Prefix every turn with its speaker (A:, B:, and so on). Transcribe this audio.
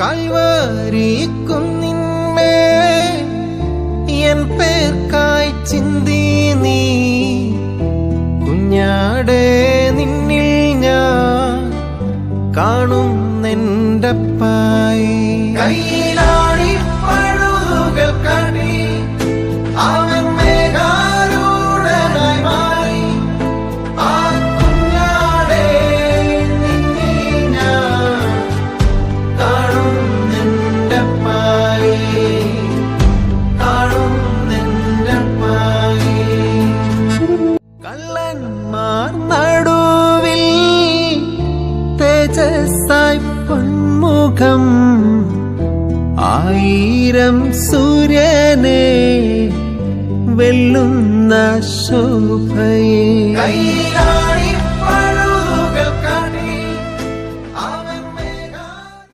A: കൽവരിക്കുന്നിന്മേ N പേർക്കായി ചിന്തി നീ കുഞ്ഞാടേ നിന്നിൽ ഞാൻ കാണുന്നെൻ്റപ്പായി കയ്യിലാടി പഴുതുകൾ കടി അവൻ മേഘാരൂഢനായി മാറി ആ കുഞ്ഞാടേ നിന്നിൽ ഞാൻ കാണുന്നെൻ്റപ്പായി കാണുന്നെൻ്റപ്പായി കള്ളന്മാർ നടുവിൽ തേജസ്സായി പൊന്മുഖം ആയിരം സൂര്യനെ വെല്ലുന്ന ശോഭയെ